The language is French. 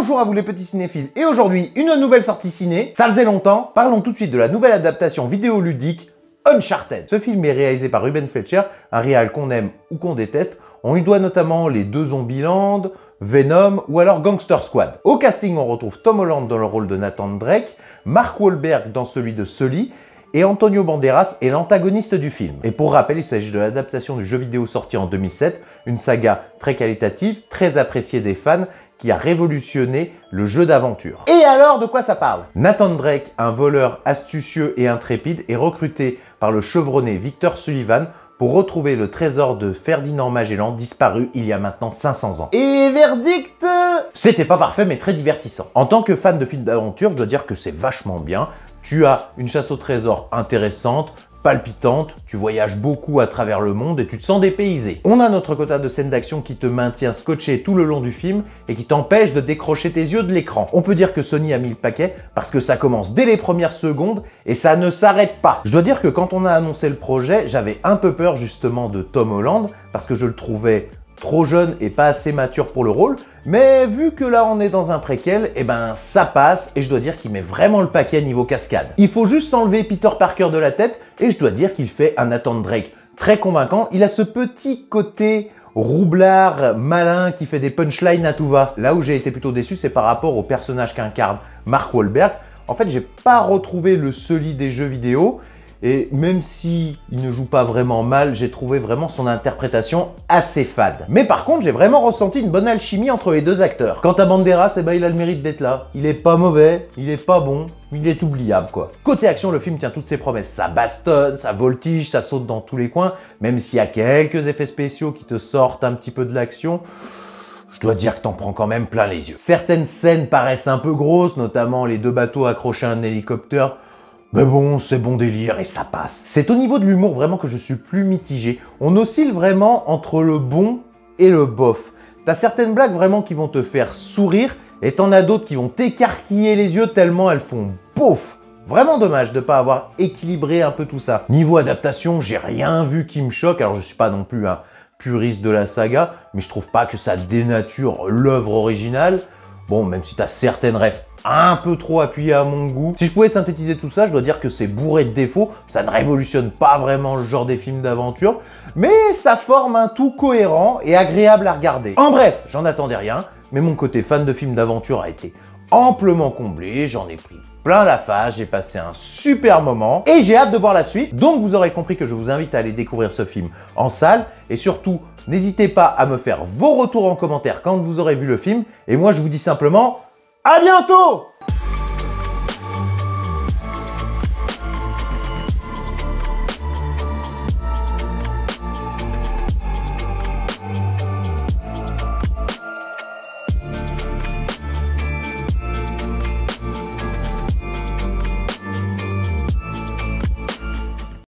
Bonjour à vous les petits cinéphiles et aujourd'hui une nouvelle sortie ciné. Ça faisait longtemps, parlons tout de suite de la nouvelle adaptation vidéoludique Uncharted. Ce film est réalisé par Ruben Fleischer, un réal qu'on aime ou qu'on déteste. On lui doit notamment les deux Zombieland, Venom ou alors Gangster Squad. Au casting on retrouve Tom Holland dans le rôle de Nathan Drake, Mark Wahlberg dans celui de Sully, et Antonio Banderas est l'antagoniste du film. Et pour rappel, il s'agit de l'adaptation du jeu vidéo sorti en 2007, une saga très qualitative, très appréciée des fans, qui a révolutionné le jeu d'aventure. Et alors, de quoi ça parle? Nathan Drake, un voleur astucieux et intrépide, est recruté par le chevronné Victor Sullivan pour retrouver le trésor de Ferdinand Magellan, disparu il y a maintenant 500 ans. Et verdict? C'était pas parfait, mais très divertissant. En tant que fan de films d'aventure, je dois dire que c'est vachement bien. Tu as une chasse au trésor intéressante, palpitante, tu voyages beaucoup à travers le monde et tu te sens dépaysé. On a notre quota de scènes d'action qui te maintient scotché tout le long du film et qui t'empêche de décrocher tes yeux de l'écran. On peut dire que Sony a mis le paquet parce que ça commence dès les premières secondes et ça ne s'arrête pas. Je dois dire que quand on a annoncé le projet, j'avais un peu peur justement de Tom Holland parce que je le trouvais trop jeune et pas assez mature pour le rôle, mais vu que là on est dans un préquel, et ben ça passe et je dois dire qu'il met vraiment le paquet niveau cascade. Il faut juste s'enlever Peter Parker de la tête et je dois dire qu'il fait un Nathan Drake très convaincant. Il a ce petit côté roublard, malin, qui fait des punchlines à tout va. Là où j'ai été plutôt déçu, c'est par rapport au personnage qu'incarne Mark Wahlberg. En fait, j'ai pas retrouvé le Sully des jeux vidéo. Et même si il ne joue pas vraiment mal, j'ai trouvé vraiment son interprétation assez fade. Mais par contre, j'ai vraiment ressenti une bonne alchimie entre les deux acteurs. Quant à Banderas, eh ben, il a le mérite d'être là. Il est pas mauvais, il est pas bon, il est oubliable quoi. Côté action, le film tient toutes ses promesses. Ça bastonne, ça voltige, ça saute dans tous les coins. Même s'il y a quelques effets spéciaux qui te sortent un petit peu de l'action, je dois dire que t'en prends quand même plein les yeux. Certaines scènes paraissent un peu grosses, notamment les deux bateaux accrochés à un hélicoptère. Mais bon, c'est bon délire et ça passe. C'est au niveau de l'humour vraiment que je suis plus mitigé. On oscille vraiment entre le bon et le bof. T'as certaines blagues vraiment qui vont te faire sourire et t'en as d'autres qui vont t'écarquiller les yeux tellement elles font bof. Vraiment dommage de ne pas avoir équilibré un peu tout ça. Niveau adaptation, j'ai rien vu qui me choque. Alors je suis pas non plus un puriste de la saga, mais je trouve pas que ça dénature l'œuvre originale. Bon, même si t'as certaines refs un peu trop appuyé à mon goût. Si je pouvais synthétiser tout ça, je dois dire que c'est bourré de défauts, ça ne révolutionne pas vraiment le genre des films d'aventure, mais ça forme un tout cohérent et agréable à regarder. En bref, j'en attendais rien, mais mon côté fan de films d'aventure a été amplement comblé, j'en ai pris plein la face, j'ai passé un super moment et j'ai hâte de voir la suite. Donc vous aurez compris que je vous invite à aller découvrir ce film en salle et surtout, n'hésitez pas à me faire vos retours en commentaire quand vous aurez vu le film et moi je vous dis simplement à bientôt!